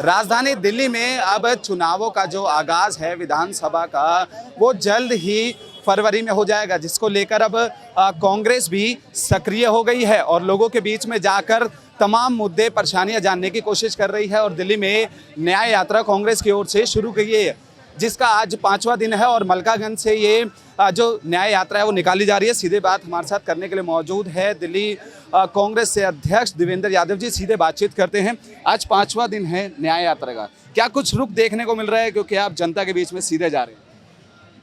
राजधानी दिल्ली में अब चुनावों का जो आगाज है विधानसभा का, वो जल्द ही फरवरी में हो जाएगा, जिसको लेकर अब कांग्रेस भी सक्रिय हो गई है और लोगों के बीच में जाकर तमाम मुद्दे परेशानियां जानने की कोशिश कर रही है। और दिल्ली में न्याय यात्रा कांग्रेस की ओर से शुरू की है, जिसका आज 5वां दिन है और मलकागंज से ये जो न्याय यात्रा है वो निकाली जा रही है। सीधे बात हमारे साथ करने के लिए मौजूद है दिल्ली कांग्रेस से अध्यक्ष देवेंद्र यादव जी। सीधे बातचीत करते हैं। आज 5वां दिन है न्याय यात्रा का, क्या कुछ रुख देखने को मिल रहा है, क्योंकि आप जनता के बीच में सीधे जा रहे हैं?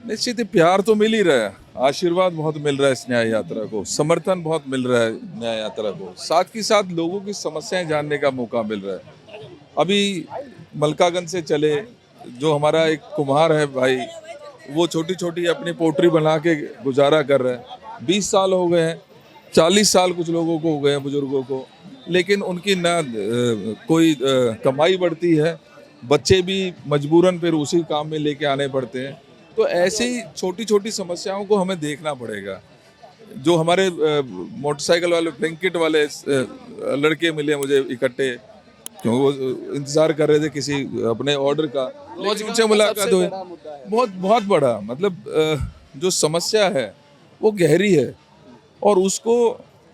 निश्चित ही प्यार तो मिल ही रहा है, आशीर्वाद बहुत मिल रहा है इस न्याय यात्रा को, समर्थन बहुत मिल रहा है न्याय यात्रा को, साथ ही साथ लोगों की समस्याएं जानने का मौका मिल रहा है। अभी मलकागंज से चले, जो हमारा एक कुम्हार है भाई, वो छोटी छोटी अपनी पोट्री बना के गुजारा कर रहे हैं। 20 साल हो गए हैं, 40 साल कुछ लोगों को हो गए हैं, बुजुर्गों को, लेकिन उनकी ना कोई कमाई बढ़ती है, बच्चे भी मजबूरन फिर उसी काम में लेके आने पड़ते हैं। तो ऐसी छोटी छोटी समस्याओं को हमें देखना पड़ेगा। जो हमारे मोटरसाइकिल वाले ब्लैंकेट वाले लड़के मिले मुझे इकट्ठे, क्योंकि वो इंतजार कर रहे थे किसी अपने ऑर्डर का, उनसे मुलाकात हुई। बहुत बड़ा मतलब जो समस्या है वो गहरी है, और उसको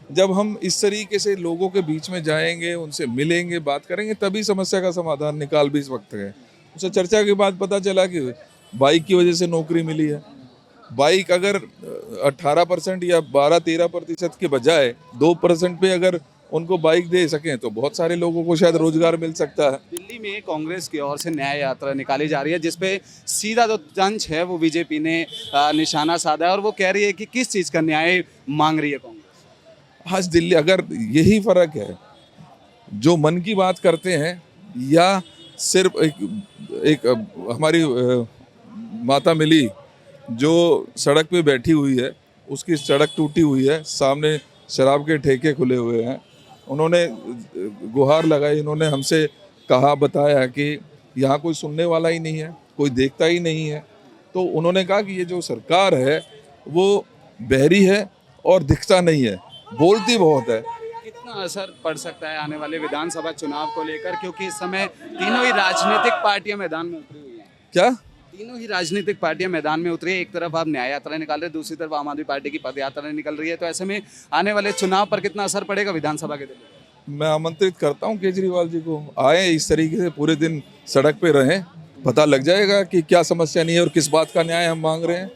जब हम इस तरीके से लोगों के बीच में जाएंगे, उनसे मिलेंगे, बात करेंगे, तभी समस्या का समाधान निकाल भी सकते हैं। उससे चर्चा के बाद पता चला कि बाइक की वजह से नौकरी मिली है। बाइक अगर 18% या 12-13% के बजाय 2% पे अगर उनको बाइक दे सकें तो बहुत सारे लोगों को शायद रोजगार मिल सकता है। दिल्ली में कांग्रेस की ओर से न्याय यात्रा निकाली जा रही है, जिसपे सीधा जो तंज है वो बीजेपी ने निशाना साधा है और वो कह रही है कि किस चीज़ का न्याय मांग रही है कांग्रेस। आज दिल्ली, अगर यही फर्क है, जो मन की बात करते हैं या सिर्फ एक हमारी माता मिली जो सड़क पे बैठी हुई है, उसकी सड़क टूटी हुई है, सामने शराब के ठेके खुले हुए हैं, उन्होंने गुहार लगाई, इन्होंने हमसे कहा, बताया कि यहाँ कोई सुनने वाला ही नहीं है, कोई देखता ही नहीं है। तो उन्होंने कहा कि ये जो सरकार है वो बहरी है और दिखता नहीं है, बोलती बहुत है। कितना असर पड़ सकता है आने वाले विधानसभा चुनाव को लेकर, क्योंकि इस समय तीनों ही राजनीतिक पार्टियां मैदान में उतरी हुई हैं? क्या? तीनों ही राजनीतिक पार्टियां मैदान में उतरी है। एक तरफ आप न्याय यात्रा निकाल रहे हैं, दूसरी तरफ आम आदमी पार्टी की पद यात्रा निकल रही है। तो ऐसे में आने वाले चुनाव पर कितना असर पड़ेगा विधानसभा के दिन? मैं आमंत्रित करता हूँ केजरीवाल जी को, आए इस तरीके से पूरे दिन सड़क पे रहें, पता लग जाएगा कि क्या समस्या नहीं है और किस बात का न्याय हम मांग रहे हैं।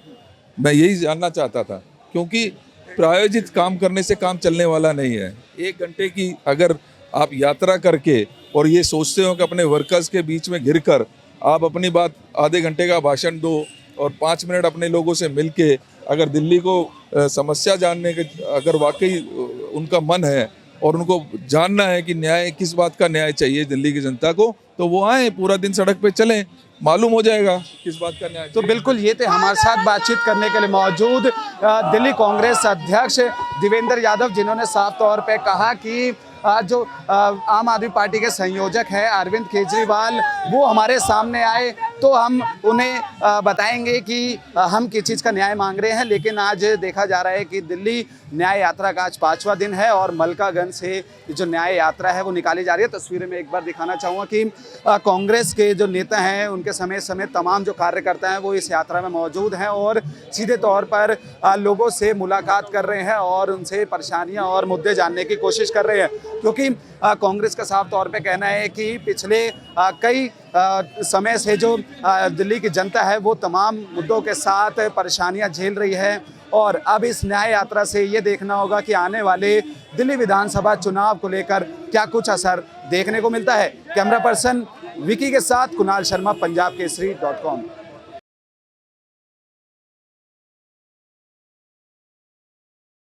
मैं यही जानना चाहता था, क्योंकि प्रायोजित काम करने से काम चलने वाला नहीं है। 1 घंटे की अगर आप यात्रा करके और ये सोचते हो कि अपने वर्कर्स के बीच में घिरकर आप अपनी बात आधे घंटे का भाषण दो और 5 मिनट अपने लोगों से मिलके अगर दिल्ली को समस्या जानने के, अगर वाकई उनका मन है और उनको जानना है कि न्याय, किस बात का न्याय चाहिए दिल्ली की जनता को, तो वो आए, पूरा दिन सड़क पे चलें, मालूम हो जाएगा किस बात का न्याय। तो बिल्कुल ये थे हमारे साथ बातचीत करने के लिए मौजूद दिल्ली कांग्रेस अध्यक्ष देवेंद्र यादव, जिन्होंने साफ तौर पे कहा कि जो आम आदमी पार्टी के संयोजक हैं अरविंद केजरीवाल, वो हमारे सामने आए तो हम उन्हें बताएंगे कि हम किस चीज़ का न्याय मांग रहे हैं। लेकिन आज देखा जा रहा है कि दिल्ली न्याय यात्रा का आज 5वां दिन है और मलकागंज से जो न्याय यात्रा है वो निकाली जा रही है। तस्वीरें में एक बार दिखाना चाहूँगा कि कांग्रेस के जो नेता हैं, उनके समय समय तमाम जो कार्यकर्ता हैं वो इस यात्रा में मौजूद हैं और सीधे तौर पर लोगों से मुलाकात कर रहे हैं और उनसे परेशानियां और मुद्दे जानने की कोशिश कर रहे हैं। क्योंकि कांग्रेस का साफ तौर पे कहना है कि पिछले कई समय से जो दिल्ली की जनता है वो तमाम मुद्दों के साथ परेशानियां झेल रही है और अब इस न्याय यात्रा से ये देखना होगा कि आने वाले दिल्ली विधानसभा चुनाव को लेकर क्या कुछ असर देखने को मिलता है। कैमरा पर्सन विकी के साथ कुणाल शर्मा, पंजाब केसरी.com।